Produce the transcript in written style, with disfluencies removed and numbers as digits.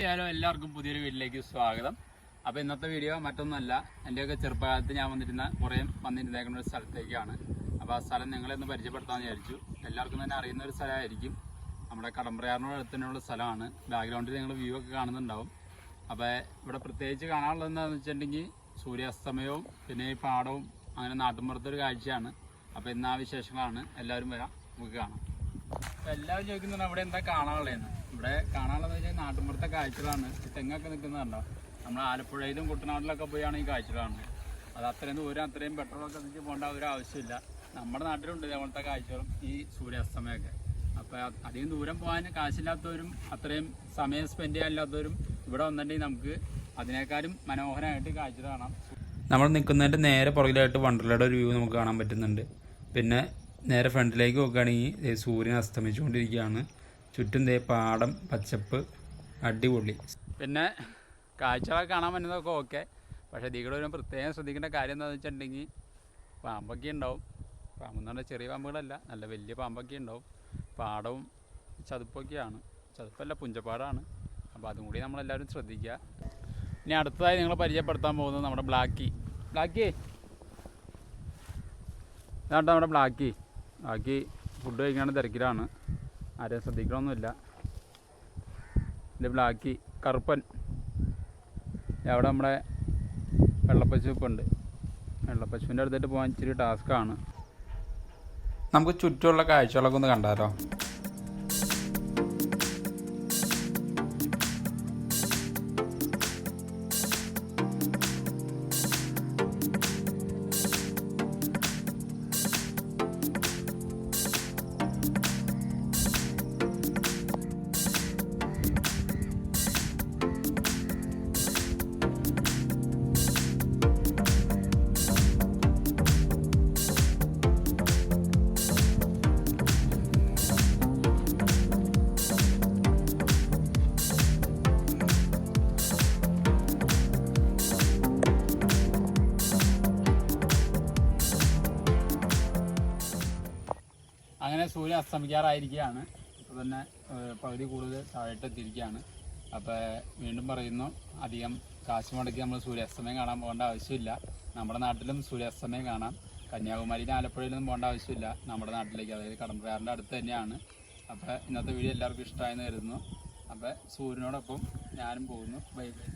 എല്ലാവർക്കും പുതിയൊരു വീട്ടിലേക്ക് സ്വാഗതം. അപ്പോൾ ഇന്നത്തെ വീഡിയോ മറ്റൊന്നുമല്ല, എൻ്റെയൊക്കെ ചെറുപ്പകാലത്ത് ഞാൻ വന്നിരുന്നേക്കുന്ന ഒരു സ്ഥലത്തേക്കാണ്. അപ്പോൾ ആ സ്ഥലം നിങ്ങളെ ഒന്ന് പരിചയപ്പെടുത്താമെന്ന് വിചാരിച്ചു. എല്ലാവർക്കും തന്നെ അറിയുന്ന ഒരു സ്ഥലമായിരിക്കും. നമ്മുടെ കടമ്പ്രയാറിനോട് അടുത്ത് തന്നെയുള്ള സ്ഥലമാണ്. ബാക്ക്ഗ്രൗണ്ടിൽ നിങ്ങൾ വ്യൂ ഒക്കെ കാണുന്നുണ്ടാവും. അപ്പോൾ ഇവിടെ പ്രത്യേകിച്ച് കാണാനുള്ളത് എന്താണെന്ന് വെച്ചിട്ടുണ്ടെങ്കിൽ സൂര്യാസ്തമയവും പിന്നെ ഈ പാടവും അങ്ങനെ നാട്ടുമ്പുറത്തൊരു കാഴ്ചയാണ്. അപ്പോൾ ഇന്ന് ആ വിശേഷങ്ങളാണ്. എല്ലാവരും വരാം, നമുക്ക് കാണാം. അപ്പോൾ എല്ലാവരും ചോദിക്കുന്നുണ്ട് അവിടെ എന്താ കാണാനുള്ളതെന്ന്. ഇവിടെ കാണാനുള്ളതെന്ന് വെച്ചാൽ നാട്ടുമ്പുറത്തെ കാഴ്ചകളാണ്. തെങ്ങൊക്കെ നിൽക്കുന്നുണ്ടോ, നമ്മൾ ആലപ്പുഴയിലും കുട്ടനാട്ടിലൊക്കെ പോയാണ് ഈ കാഴ്ചകളാണ്. അത് അത്രയും ദൂരം അത്രയും പെട്രോളൊക്കെ എത്തിച്ച് പോകേണ്ട ഒരു ആവശ്യമില്ല. നമ്മുടെ നാട്ടിലുണ്ട് ഇതേപോലത്തെ കാഴ്ചകളും ഈ സൂര്യാസ്തമയമൊക്കെ. അപ്പോൾ അധികം ദൂരം പോകാൻ കാശില്ലാത്തവരും അത്രയും സമയം സ്പെൻഡ് ചെയ്യാനില്ലാത്തവരും ഇവിടെ വന്നിട്ടുണ്ടെങ്കിൽ നമുക്ക് അതിനേക്കാളും മനോഹരമായിട്ട് കാഴ്ച കാണാം. നമ്മൾ നിൽക്കുന്നതിൻ്റെ നേരെ പുറകിലായിട്ട് വണ്ടർലയുടെ ഒരു വ്യൂ നമുക്ക് കാണാൻ പറ്റുന്നുണ്ട്. പിന്നെ നേരെ ഫ്രണ്ടിലേക്ക് നോക്കുകയാണെങ്കിൽ സൂര്യൻ അസ്തമിച്ചുകൊണ്ടിരിക്കുകയാണ്. ചുറ്റും പാടം, പച്ചപ്പ്, അടിപൊളി. പിന്നെ കാഴ്ചകളൊക്കെ കാണാൻ പറ്റുന്നതൊക്കെ ഓക്കെ. പക്ഷേ ഇതികൂടെ ഒരു പ്രത്യേകം ശ്രദ്ധിക്കേണ്ട കാര്യം എന്താണെന്ന് വെച്ചിട്ടുണ്ടെങ്കിൽ പാമ്പൊക്കെ ഉണ്ടാവും. പാമ്പെന്ന് പറഞ്ഞാൽ ചെറിയ പാമ്പുകളല്ല, നല്ല വലിയ പാമ്പൊക്കെ ഉണ്ടാവും. പാടവും ചതുപ്പൊക്കെയാണ്, ചതുപ്പല്ല പുഞ്ചപ്പാടാണ്. അപ്പോൾ അതും കൂടി നമ്മളെല്ലാവരും ശ്രദ്ധിക്കുക. ഇനി അടുത്തതായി നിങ്ങളെ പരിചയപ്പെടുത്താൻ പോകുന്നത് നമ്മുടെ ബ്ലാക്കി. ഇതാട്ടോ നമ്മുടെ ബ്ലാക്കി ഫുഡ് കഴിക്കാനുള്ള തിരക്കിലാണ്. ആരെയും ശ്രദ്ധിക്കണമൊന്നുമില്ല. ഇത് ബ്ലാക്കി കറുപ്പൻ. അവിടെ നമ്മുടെ വെള്ളപ്പശു ഇപ്പം ഉണ്ട്. വെള്ളപ്പശുവിൻ്റെ അടുത്തിട്ട് പോകാൻ ഇച്ചിരി ടാസ്ക്കാണ്. നമുക്ക് ചുറ്റുമുള്ള കാഴ്ചകളൊക്കെ ഒന്ന് കണ്ടാലോ. അങ്ങനെ സൂര്യൻ അസ്തമിക്കാറായിരിക്കുകയാണ്. ഇപ്പോൾ തന്നെ പകുതി കൂടുതൽ താഴോട്ടെത്തിയിരിക്കുകയാണ്. അപ്പോൾ വീണ്ടും പറയുന്നു, അധികം കാശ് മുടക്കി നമ്മൾ സൂര്യാസ്തമയം കാണാൻ പോകേണ്ട ആവശ്യമില്ല. നമ്മുടെ നാട്ടിലും സൂര്യാസ്തമയം കാണാം. കന്യാകുമാരിയിലും ആലപ്പുഴയിലൊന്നും പോകേണ്ട ആവശ്യമില്ല. നമ്മുടെ നാട്ടിലേക്ക്, അതായത് കടമ്പ്രയാറിൻ്റെ അടുത്ത് തന്നെയാണ്. അപ്പോൾ ഇന്നത്തെ വീഡിയോ എല്ലാവർക്കും ഇഷ്ടമായെന്ന് കരുതുന്നു. അപ്പോൾ സൂര്യനോടൊപ്പം ഞാനും പോകുന്നു. Bye bye.